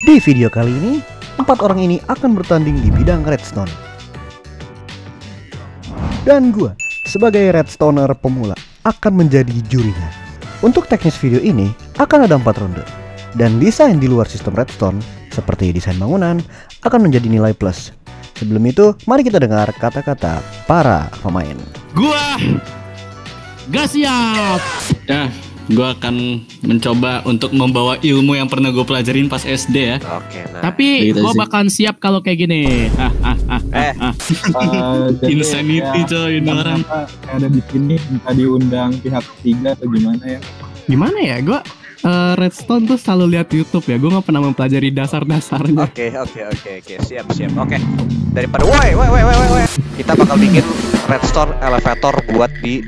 Di video kali ini, 4 orang ini akan bertanding di bidang redstone. Dan gua, sebagai redstoner pemula, akan menjadi jurinya. Untuk teknis video ini, akan ada 4 ronde. Dan desain di luar sistem redstone, seperti desain bangunan, akan menjadi nilai plus. Sebelum itu, mari kita dengar kata-kata para pemain. Gua gak siap. Ya, gua akan mencoba untuk membawa ilmu yang pernah gue pelajarin pas SD ya. Oke, nah. Tapi gitu gua sih. bakalan siap kalau kayak gini. Insanity coy, ini orang. Ada di sini minta diundang pihak ketiga atau gimana ya? Gimana ya, gue redstone tuh selalu lihat YouTube ya, gue nggak pernah mempelajari dasar-dasarnya. Oke, siap. Oke. Daripada woi. Kita bakal bikin redstone elevator buat di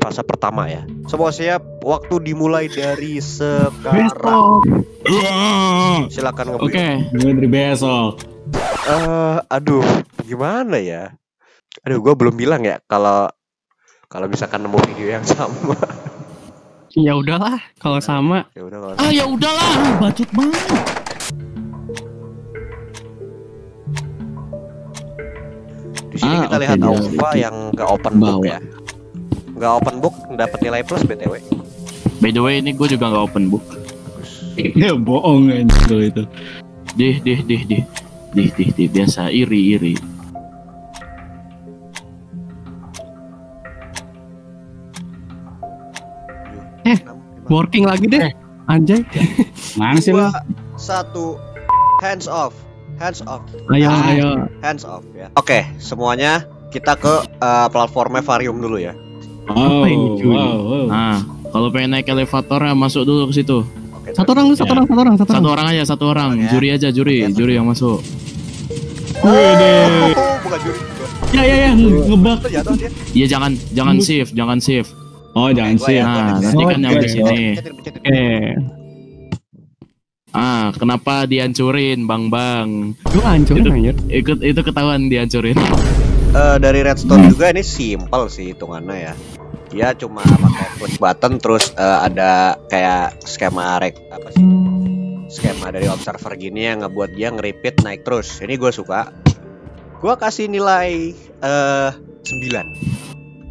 fase pertama ya. Semua siap, waktu dimulai dari sekarang. Silakan ngebut. Oke, dari besok. Aduh, gimana ya? Aduh, gue belum bilang ya kalau misalkan nemu video yang sama. Ya udahlah, kalau sama. Ya udah kalau Ya udahlah, bacot banget. di sini kita oke, lihat dia Alpha itu yang nggak open book bawa. ya. Nggak open book dapat nilai plus BTW. By the way, ini gue juga nggak open book. Ya bohong anjir itu. Dih, biasa iri. Working lagi deh, anjay. Mana sih lo? 1 hands off. Ayo. Hands off ya. Oke, semuanya kita ke platformnya Varium dulu ya. Apa ini, cuy? Nah, kalau pengen naik elevator ya masuk dulu ke situ. Oke, Satu orang. Satu orang. Oke. Juri aja, juri yang masuk. bukan juri. Ya, ngebak. Terjatuh dia. Iya, jangan shift. Oh, jangan Gua sih. ya. Nah, nanti kan yang di sini. Pencetin. Kenapa dihancurin, Bang? Gue hancurin anjir. Itu ketahuan dihancurin. Dari redstone juga ini simple sih hitungannya ya. Dia cuma pakai push button terus ada kayak skema skema dari observer gini yang ngebuat dia nge-repeat naik terus. Ini gue suka. Gue kasih nilai 9.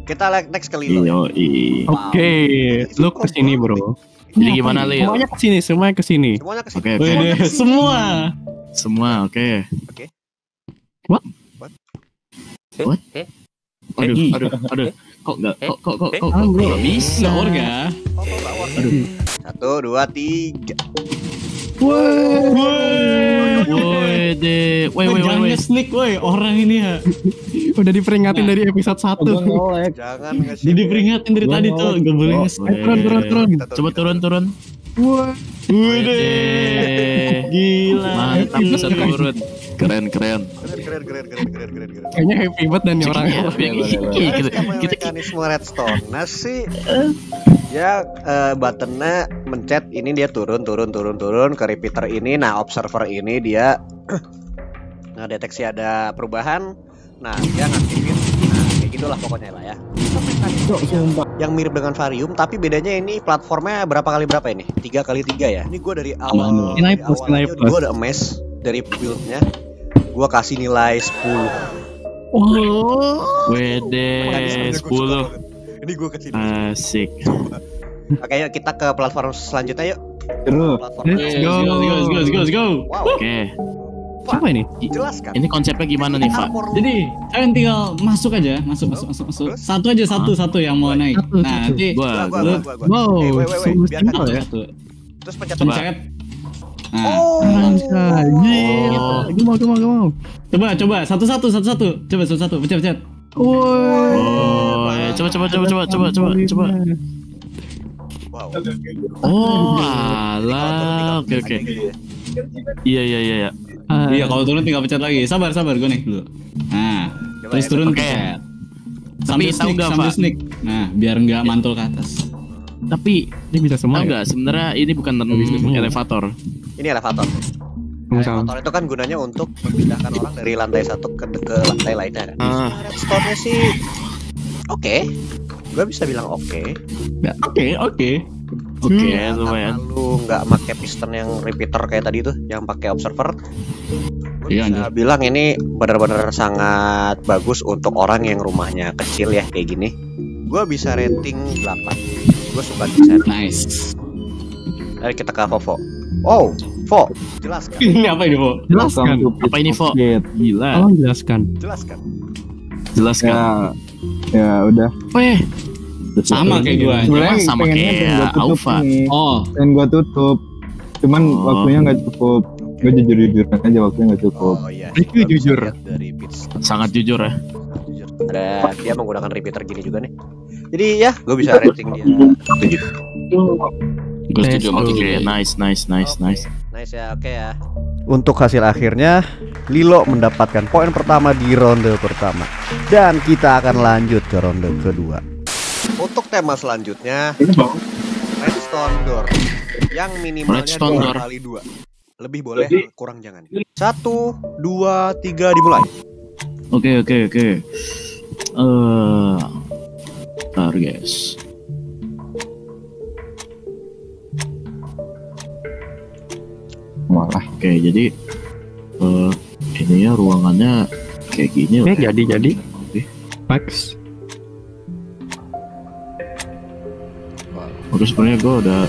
Kita next ke Lilo. Yoi. Oke, lu kesini bro. Jadi gimana, Lil? Semuanya kesini. Semuanya kesini. Oke. Semua, oke. What? Aduh. Kok nggak bisa? Warga. Aduh. 1, 2, 3. Woi, Jangan nge-sneak woi orang ini ya. Udah diperingatin dari episode 1. Jangan ngasih. Jadi diperingatin dari tadi tuh, gak boleh nge-sneak. Turun. Coba turun. Wih, gila. Mantap, bisa turun. Keren. Keren. Kayaknya happy banget dan nih orang. Kita mekanisme redstone. Nah sih ya buttonnya mencet ini dia turun ke repeater ini. Nah observer ini dia deteksi ada perubahan. Nah dia ngaktifin. Nah kayak gitulah pokoknya lah ya. Yang mirip dengan Varium tapi bedanya ini platformnya berapa kali berapa ini? 3 kali 3 ya. Ini gue dari awal Nilai plus. gue udah emes dari buildnya. Gue kasih nilai 10. Wede 10. Ini gue kecil. Asik. Oke yuk kita ke platform selanjutnya yuk. Terus. Platform Let's go. Wow. Oke. Siapa ini? Jelas kan? Ini konsepnya gimana nih, Pak? Jadi kalian tinggal masuk aja, masuk. Terus? Satu yang mau naik. Nah, nanti Gua. Wow, Wait, biarkan simpel ya. satu. Terus pencet Pencet. Nah, Gila. Gue mau. coba satu. Coba satu. Pencet. Coba. Wow. Oh, alah. Oke. Iya. Iya, kalau turun tinggal pencet lagi. Sabar, gue naik dulu. Nah, Coba terus ya, turun oke. pencet. Tapi tahu nggak, sambil Pak? sneak. Nah, biar nggak mantul ke atas. Tapi Dia bisa semua. tahu nggak sebenarnya ini bukan elevator. Ini elevator. Elevator itu kan gunanya untuk memindahkan orang dari lantai satu ke lantai lainnya kan. Redstone-nya sih oke. Gue bisa bilang oke. Oke. Oke, Ya, lumayan. karena lu nggak pakai piston yang repeater kayak tadi tuh, yang pakai observer. Gue Iya, bisa bilang ini benar-benar sangat bagus untuk orang yang rumahnya kecil ya kayak gini. Gue bisa rating 8. Gue suka desain. Nice. Mari kita ke Vovo. Oh, Vo, jelaskan. Ini apa ini, Bu? Jelaskan. Apa ini, Vo? Gila. Tolong jelaskan. Jelaskan. Jelaskan. Ya udah. Weh, Sama kayak gua. Emang sama pengennya pengen kayak gua tutup Aufa. nih. Oh, Pengen gua tutup. Cuman Oh. waktunya nggak cukup. Gue jujur-jujuran aja waktunya nggak cukup. Oh iya. Review Gua bisa jujur. lihat dari bits. Sangat jujur ya. Jujur. Ada dia menggunakan repeater gini juga nih. Jadi ya, gue bisa rating dia 7. gue setuju sama Oke, 7. nice. Nice ya, oke ya. Untuk hasil akhirnya, Lilo mendapatkan poin pertama di ronde pertama. Dan kita akan lanjut ke ronde kedua. Untuk tema selanjutnya, redstone door yang minimalnya Redstone 2 door. kali 2. Lebih boleh, kurang jangan. 1, 2, 3 dimulai. Oke. Bentar guys. Malah. Oke, jadi ini ya ruangannya kayak gini lah. Jadi. Oke. Max. Oke, sebenarnya gue udah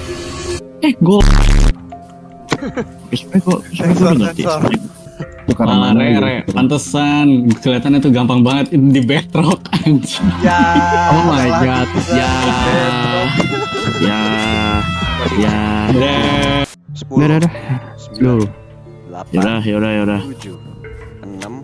Gol. Oke, sebenarnya gue udah ngerti. Sensor. Bukan Malah mana gitu. Rere, pantesan kelihatannya tuh gampang banget di backdrop anjing. Ya. Oh my salah God, bisa. ya. Ya. Udah. 10, Udah. 9, Loh. 8, Yaudah. 7, 6,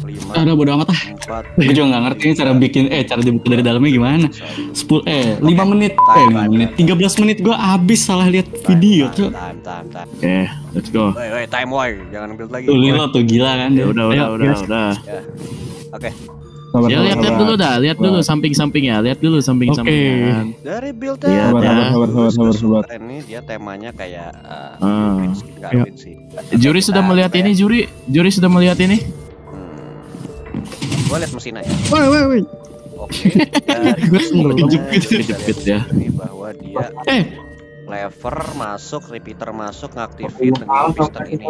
5, Udah bodo amat ah. 4. Gue juga nggak ngerti ini cara bikin cara dibuka dari dalamnya gimana. 5 menit. 5 menit. 13 menit gue habis salah lihat video tuh. Time. Oke, let's go. Woi, time boy, jangan build lagi. Tuh Lilo tuh gila kan dia. Ya udah. Oke. Sabar, Ya lihat sabar. dulu dah, lihat dulu samping-sampingnya, lihat dulu samping-sampingnya. Dari build-nya Iya, sabar. Ini dia temanya kayak Ah. enggak Ya. win sih. Juri sudah melihat ini, Juri sudah melihat ini. Gua lihat mesin aja. Woi. Oke. Dari Kejepit ya. Ini bahwa dia lever masuk, repeater masuk, ngaktifin dengan piston ini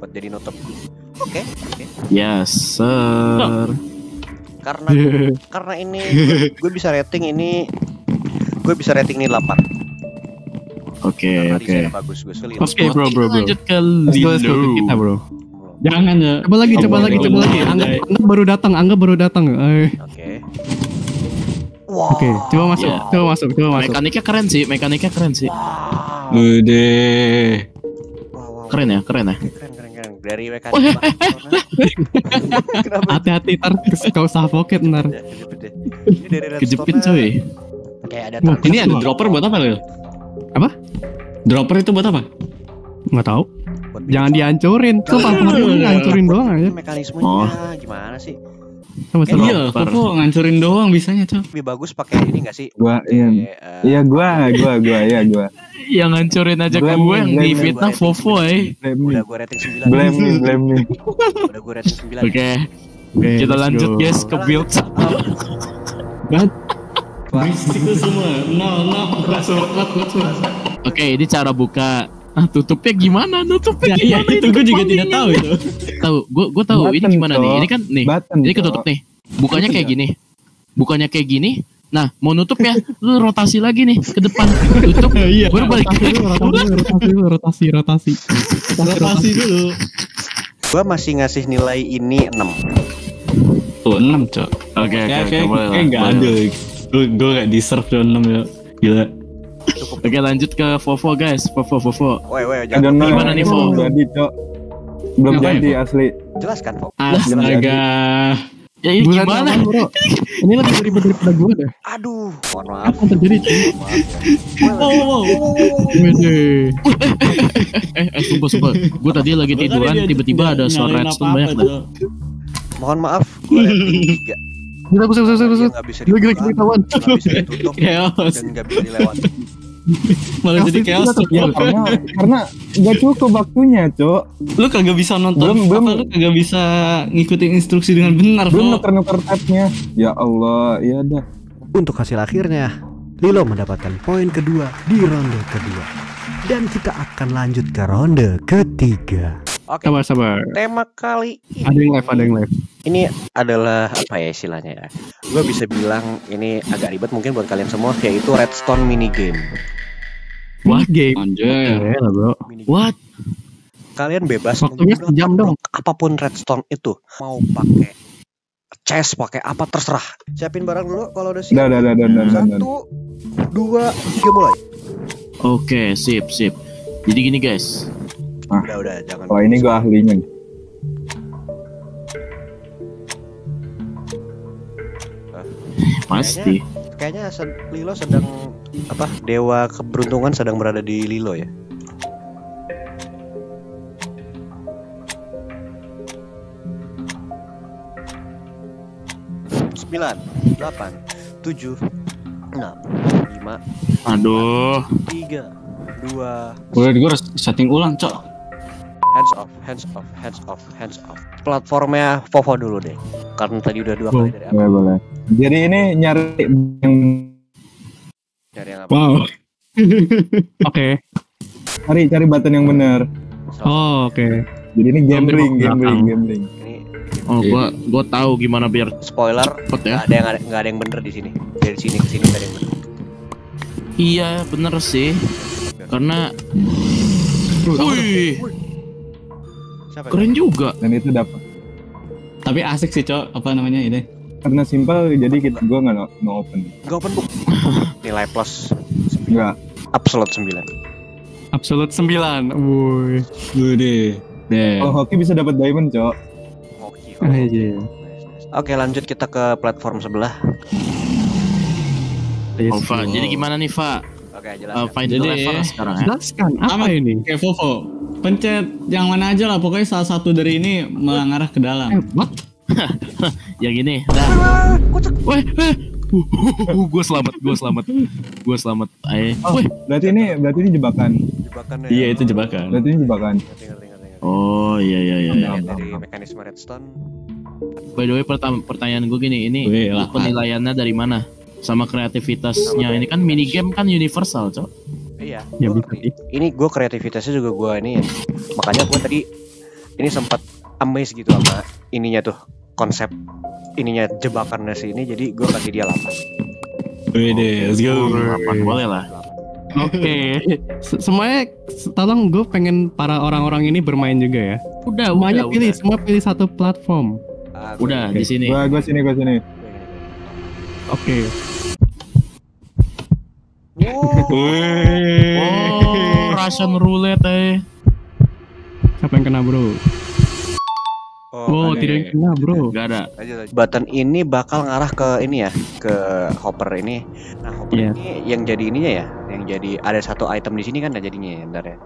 buat jadi nutup. Oke. Yes, sir. Karena ini gue bisa rating ini 8. Oke. Desainnya bagus, gue sulit. Oke, bro. Lanjut ke Let's go ke kita, bro. Jangan ya. Coba lagi. Anggap baru datang. Oke. Wow. Oke, coba masuk. Ya. Coba masuk. Mekaniknya keren sih. Udah. Wow. Keren ya. Keren. Dari WK. Kenapa? Hati-hati ntar kau suffocate ntar. Ini dari Kejepit redstone-nya coy. kayak ada Wah, Ini ada dropper buat apa Lil? Apa? Dropper itu buat apa? Nggak tahu. buat Jangan bikin- dihancurin. Tuh paling ngancurin doang aja. Ini mekanismenya Oh. gimana sih? Sama seru. Iya, Koko ngancurin doang bisanya tuh. Lebih bagus pakai ini nggak sih? Gua iya gua. Yang ngancurin aja Blame gue yang me, di blame fitnah me. Fofo Udah gue rating 9. Blame me. Udah gue rating 9. Oke, Oke, kita let's lanjut go. guys ke build. Berisik lu semua. No. Oke, ini cara buka. Tutupnya gimana? Iya, itu gue juga tidak tahu itu. Tahu, gue tahu ini Button, gimana nih. Cok. Ini kan nih, Button, ini Cok. ketutup nih. Bukannya kayak gini. Nah, mau nutup ya, lu rotasi lagi nih ke depan. Tutup, Iya. baru balik. Rotasi. Rotasi dulu. Gue masih ngasih nilai ini 6. Tuh 6, Cok. Oke, Kayak boleh lah, enggak boleh ada. Gue gak deserve tuh 6 ya. Gila. Oke, lanjut ke Fofo guys. Fofo. Woi, I don't know. Gimana nih, Fo? Belum jadi, Cok. Belum Ngapain, jadi Fo? asli. Jelaskan, Fok. Astaga. Ya ini Bulan gimana? depan, bro. Ini lebih ribet daripada gue deh. Aduh, mohon maaf. Apa yang terjadi, cuy? Wow. Wede. Sumpah. Gue tadi lagi tiduran, tiba-tiba ada suara redstone banyak dah. Mohon maaf, gue rating 3. Buset. Dia nggak bisa Gila, dibuka, ketahuan. nggak bisa ditutup, Chaos. dan nggak bisa dilewati. Malah jadi chaos. Cok. Ya karena nggak cukup waktunya, Cok. Lu kagak bisa nonton Belum. lu kagak bisa ngikutin instruksi dengan benar, Belum Fo. nuker tabnya. Ya Allah, iya dah. Untuk hasil akhirnya, Lilo mendapatkan poin kedua di ronde kedua. Dan kita akan lanjut ke ronde ketiga. Oke, Sabar. tema kali ini Ada yang live. ini adalah apa ya istilahnya ya? Gue bisa bilang ini agak ribet mungkin buat kalian semua, yaitu Redstone mini game. Wah, game. Anjir. Lah, bro. What? Kalian bebas Waktunya menggunakan sejam dong. blok apapun Redstone itu, mau pakai chest, pakai apa terserah. Siapin barang dulu kalau udah siap. Udah. 1, 2, 3 mulai. Oke, sip. Jadi gini guys. Udah jangan. Oh ini gue ahlinya. Pasti. Kayaknya Lilo sedang apa? Dewa keberuntungan sedang berada di Lilo ya. Sembilan, 8, 7, 6, 5, Aduh. 3, 2, Gue setting ulang, Cok. hands off. Platformnya Vovo dulu deh. Karena tadi udah 2 kali dari aku. Boleh. Jadi ini nyari yang Dari yang apa? Wow. Oke. cari button yang benar. Oh, oke. Jadi ini gambling. Ini Oh, gua tahu gimana biar spoiler. cepet ya. Nggak ada yang bener di sini. Dari sini ke sini nggak ada yang bener. Iya, bener sih. Karena wih, Siapa? keren juga. Dan itu dapat. Tapi asik sih, Cok. Apa namanya ini? Karena simpel jadi gue nggak no open. Nggak open book. Nilai plus Nggak. absolute 9. Absolute 9. Wuih. Gede. Deh. Kalau hoki bisa dapat diamond, Cok. Oke. Aja. Oke, lanjut kita ke platform sebelah. Oh, jadi gimana nih, Fa? Oke, jelas. Find the Jadi- level sekarang ya. Jelaskan apa Aman. ini? Kayak Vovo. Pencet yang mana aja lah. Pokoknya salah satu dari ini mengarah ke dalam. What? Ya gini. Dah. Weh. Gue selamat. Ayo. Oh, Weh. berarti ini jebakan. Jebakannya. Iya, itu jebakan. Berarti ini jebakan. Ngerti. Oh, iya. Dari mekanisme redstone. By the way, pertanyaan gue gini, ini Wih, lah. penilaiannya dari mana? Sama kreativitasnya. Ini kan mini game kan universal, Cok. Iya. Ya gua bisa ngerti. sih. Ini gue kreativitasnya juga gue ini. Makanya gue tadi ini sempat amazed gitu sama ininya tuh, konsep ininya jebakannya sih ini. Jadi gue kasih dia 8. Wede, let's go. 8 boleh lah. Oke. Semuanya tolong gue pengen para orang-orang ini bermain juga ya. Semuanya pilih, semua pilih satu platform. Udah di sini. Gua sini. Oke. Oh, Russian roulette. Siapa yang kena, Bro? Oh, tidak yang kena, Bro. Gak ada. Button ini bakal ngarah ke ini ya, ke hopper ini. Nah, hopper Iya. ini yang jadi ininya ya, yang jadi ada satu item di sini kan, ada jadinya ya, bentar ya.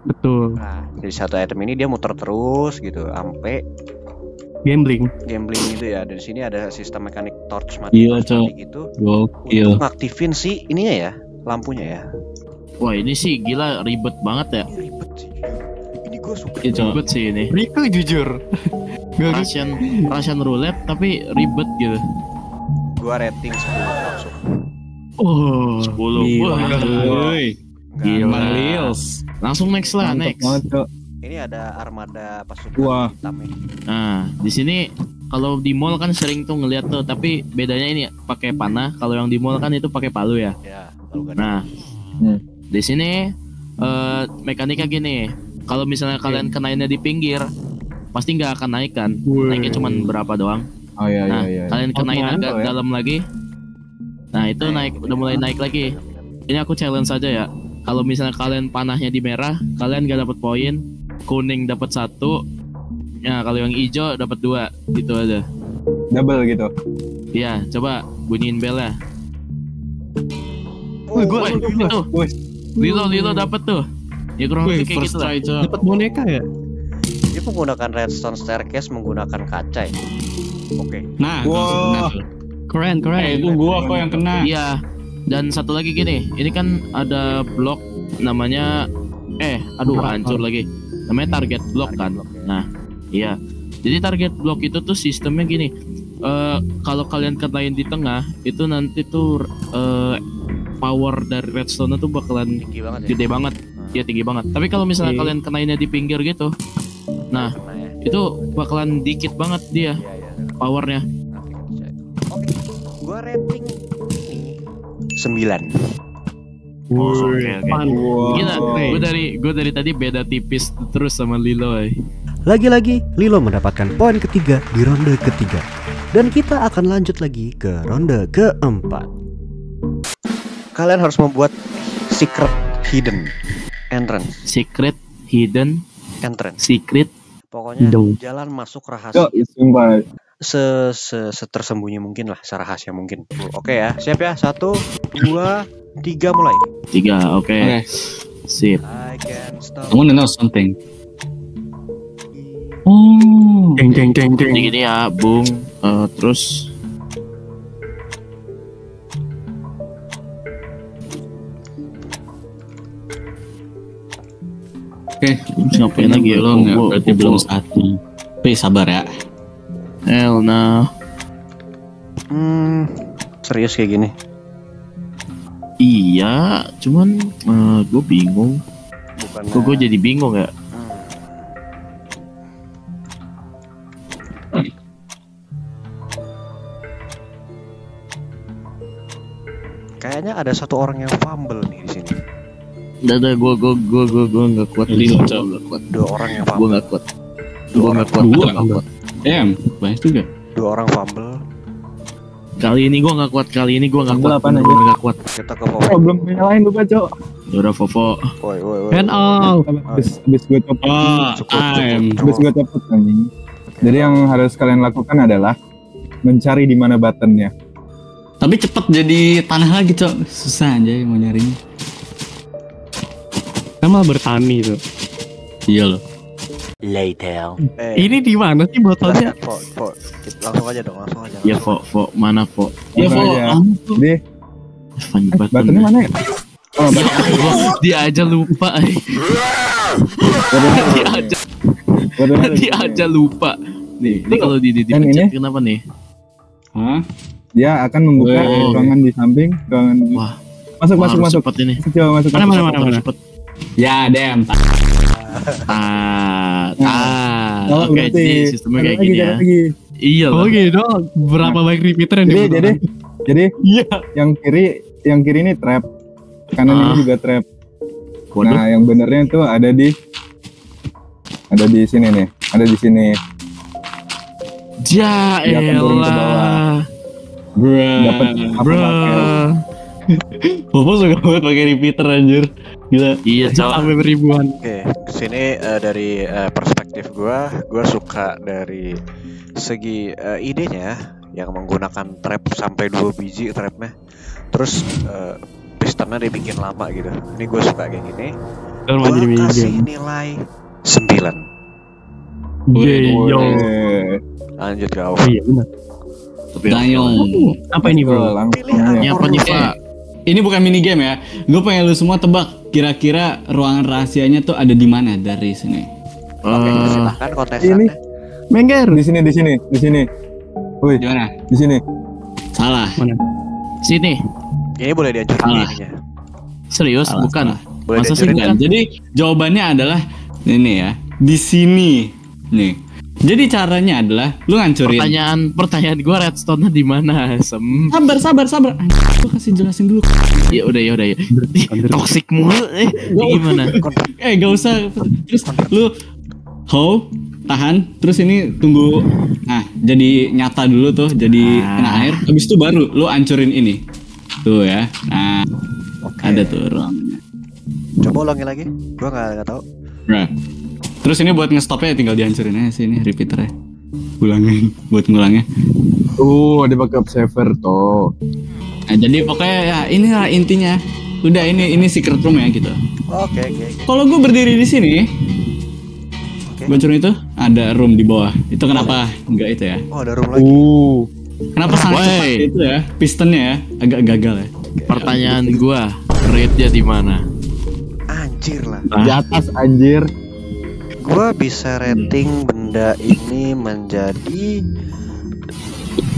Betul. Nah, dari satu item ini dia muter terus gitu, sampai Gambling. gambling gitu ya. Dari sini ada sistem mekanik torch Iya, mati Cok. gitu. Gokil. Untuk ngaktifin si ininya ya, lampunya ya. Wah, ini sih gila ribet banget ya. Ini ribet sih jujur. Ini gue suka. Iya, Cok. Ribet sih ini. Rico jujur. Russian roulette tapi ribet gitu. Gua rating 10 langsung. Oh. 10. Gila. Wah. Woi. Gila. Bang Lils. Langsung next lah, Mantap next. banget, Cok. Ini ada armada pasukan Wah. hitam ya. Nah, di sini kalau di mall kan sering tuh ngeliat tuh, tapi bedanya ini pakai panah. Kalau yang di mall kan itu pakai palu ya. Ya, lalu kan. Nah, Hmm. di sini mekanika gini. Kalau misalnya kalian kenainnya di pinggir, pasti nggak akan naik kan. Naiknya cuma berapa doang. Oh iya. Nah, kalian kenain Oh, agak ya. dalam lagi. Nah, itu naik, udah mulai naik lagi. Ini aku challenge aja ya. Kalau misalnya kalian panahnya di merah, kalian gak dapat poin. Kuning dapat 1. Ya, kalau yang hijau dapat 2. Gitu aja. Double gitu. Iya, coba bunyiin bel ya. Oh, Weh, itu. Wih. Lilo dapat tuh. Ya kurang Wih, lebih kayak first gitu lah. try, Cok. Dapat boneka ya? Dia menggunakan redstone staircase menggunakan kaca ya. Oke. Nah, Wah. Keren. itu gua kok yang kena. Iya. Dan satu lagi gini, ini kan ada blok namanya hancur lagi. Namanya target block kan. Nah, iya. Jadi target block itu tuh sistemnya gini. Kalau kalian kenain di tengah, itu nanti tuh power dari redstone tuh bakalan Tinggi banget ya. gede banget. Iya tinggi banget. Tapi kalau misalnya Oke. kalian kenainnya di pinggir gitu, nah Kena ya. itu bakalan dikit banget dia Iya iya. powernya. Oke. Gua rating ini 9. Oke. Gila, Wow. gue dari tadi beda tipis terus sama Liloy. Lagi-lagi, Lilo mendapatkan poin ketiga di ronde ketiga. Dan kita akan lanjut lagi ke ronde keempat. Kalian harus membuat secret hidden entrance. Secret, hidden, secret. Pokoknya Dong. jalan masuk rahasia Cok, sumpah. setersembunyi mungkin lah, serahasia mungkin. Oke ya, siap ya. 1, 2, 3 mulai. 3, oke. Oke. Sip. I can stop. I wanna know something. Oh. Deng deng deng deng. Jadi gini ya, Bung. Terus Oke. ngapain lagi ya? Belum ya, Gua- berarti gua- belum saatnya. Tapi sabar ya. Elna. Serius kayak gini. Iya, cuman gue bingung. Bukan. Kok gue jadi bingung ya? Kayaknya ada satu orang yang fumble nih di sini. Dadah, gue nggak kuat. Lilo, Gue Cok. nggak kuat. 2 orang yang Gue fumble. nggak kuat. Gue nggak kuat. Dua. Gua nggak kuat. Damn, banyak juga. 2 orang fumble. Kali ini gue nggak kuat. Kali ini gue nggak Fumble kuat. apaan aja? Bener-bener nggak kuat. Kita ke Fofo. Oh, belum nyalain lupa, Cok. Ya udah, Fofo. Woi woi woi. Hand off. Habis gue copot. Habis gue copot anjing. Jadi yang harus kalian lakukan adalah mencari di mana buttonnya. Tapi cepet jadi tanah lagi, Cok. Susah aja mau nyarinya. Kita malah bertani tuh. Iya loh. Ini di mana sih botolnya? Fo. Langsung aja dong, langsung aja. Ya, Fo. Mana, Fo? Ya, Langsung Fo. aja. kamu tuh. Jadi buttonnya mana ya? Oh, Dia aja lupa. Dia aja lupa. Nih, ini kalau di Dan pencet ini? kenapa nih? Hah? dia akan membuka Oh. ruangan di samping, ruangan Wah, masuk harus masuk. cepet ini. Masuk, coba masuk. Mana? Cepet. Ya, damn. Oh, Oke, berarti jadi sistemnya kayak jalan gini lagi, ya. jalan lagi. Iya Oh loh. gitu. Berapa banyak repeater yang Jadi dibutuhkan? jadi yang kiri ini trap, kanan ini juga trap. Waduh. Nah, yang benernya itu ada di sini nih, ada di sini. Ja Dia akan turun ke bawah. elah. Dapat apa Bro. pakai? Bobo suka banget pakai repeater anjir. Gila. Iya, cowok. Sampai beribuan. Oke, kesini dari perspektif gua suka dari segi idenya yang menggunakan trap sampai 2 biji trapnya. Terus pistonnya dibikin lama gitu. Ini gue suka kayak gini. Dan Gua jadi kasih medium. nilai 9. Yo. Lanjut ke Oh Auf. iya benar. Dayong. Apa ini bro? Langsung Pilih aja. Ini apa nih, Pak? Ini bukan mini game ya. Gue pengen lu semua tebak kira-kira ruangan rahasianya tuh ada di mana dari sini. Oke, silahkan kontestannya. Mengger. Di sini. Wih, Di mana? di sini. Salah. Sini. Ini boleh dihancurin Salah. ininya. Serius, Salah, bukan. salah. Boleh Masa sih dihancurin bukan? kan? Jadi jawabannya adalah ini ya. Di sini. Nih. Jadi caranya adalah lu ngancurin. Pertanyaan gua redstone-nya di mana? Sabar. Gue kasih jelasin dulu. Ya udah. Toxic mulu. Gimana? Gak usah. Terus lu tahan. Terus ini tunggu. Nah, jadi nyata dulu tuh. Jadi kena air. Habis itu baru lu hancurin ini. Tuh ya. Nah, ada tuh ruangannya. Coba ulangi lagi. Gua nggak tahu. Nah. Terus ini buat ngestopnya tinggal dihancurin aja sih ini repeaternya. Ulangin buat ngulangnya. Ada backup server tuh. Nah, jadi pokoknya ya inilah intinya. Udah ini secret room ya gitu. Oke. Kalau gue berdiri di sini, Oke. gue curi itu ada room di bawah. Itu kenapa enggak itu ya? Oh, ada room lagi. Kenapa sangat cepat Wey. itu ya? Pistonnya ya agak gagal ya. Pertanyaan gua, rate-nya di mana? Anjir lah. Di atas anjir. Gua bisa rating benda ini menjadi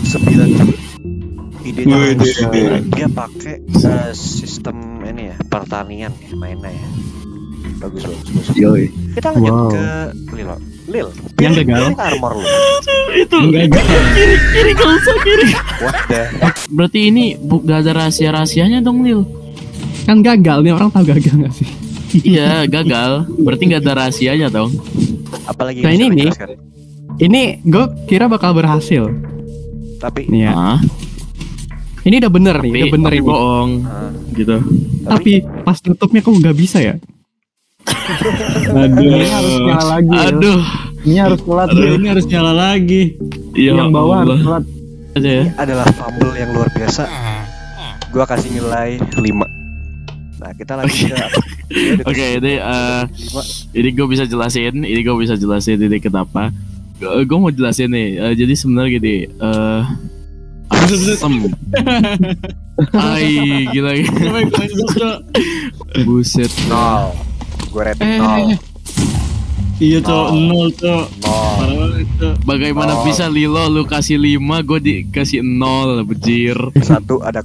9 juga. Idenya Wih, bagus. dia. Dia pakai sistem ini ya, pertanian ya mainnya ya. Bagus. Yoi. Kita lanjut Wow. ke Lil. Yang gagal. Pilih armor lu. Itu Enggak. kiri kalau usah kiri. What the? Berarti ini gak ada rahasia-rahasianya dong Lil. Kan gagal nih, orang tahu gagal gak sih? Iya gagal. Berarti gak ada rahasianya dong. Apalagi Nah, yang ini bisa nih. dijelaskan? Ini gue kira bakal berhasil. Tapi Nih ya. Ah, Ini udah bener nih, udah bener tapi ini. bohong ah, gitu. Tapi pas tutupnya kok nggak bisa ya? Ini harus nyala lagi. ya. Aduh. Ini harus telat. Aduh, ini harus nyala lagi. Ya Yang bawah harus Allah. telat. Aja ya. ini adalah fumble yang luar biasa. Gua kasih nilai 5. Nah, kita lanjut ke Oke, ini gue bisa jelasin. Ini kenapa. Gue mau jelasin nih. Jadi sebenarnya gini. Asem. Ay, gila. Buset. 0. Gue rating 0. Iya, Cok. 0, Cok. 0. Parah banget, Cok. Bagaimana Oh. bisa Lilo lu kasih 5, gue dikasih 0, bejir. Satu ada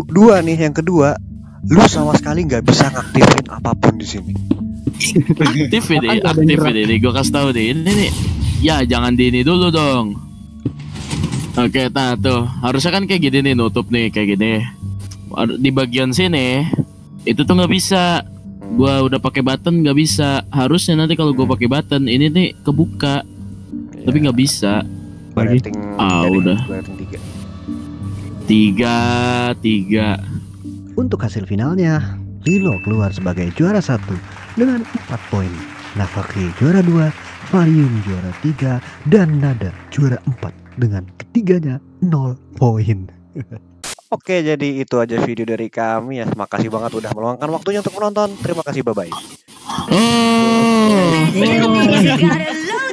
dua nih, yang kedua, lu sama sekali nggak bisa ngaktifin apapun di sini. Aktif ini, gue kasih tahu deh. Ini nih, ya jangan di ini dulu dong. Oke, nah tuh, harusnya kan kayak gini nih, nutup nih kayak gini. Di bagian sini, itu tuh nggak bisa. Gua udah pakai button nggak bisa. Harusnya nanti kalau gua pakai button, ini nih kebuka, tapi nggak bisa. Gua Lagi. rating Udah. Gua rating 3. Untuk hasil finalnya, Lilo keluar sebagai juara 1 dengan 4 poin. Nafaki juara 2, Valium juara 3, dan Nada juara 4 dengan ketiganya 0 poin. Oke, jadi itu aja video dari kami ya. Makasih banget udah meluangkan waktunya untuk menonton. Terima kasih, bye-bye.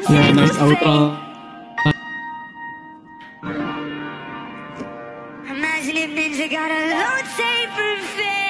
Ya, nice outro. Imagine if ninja got a load safer fit.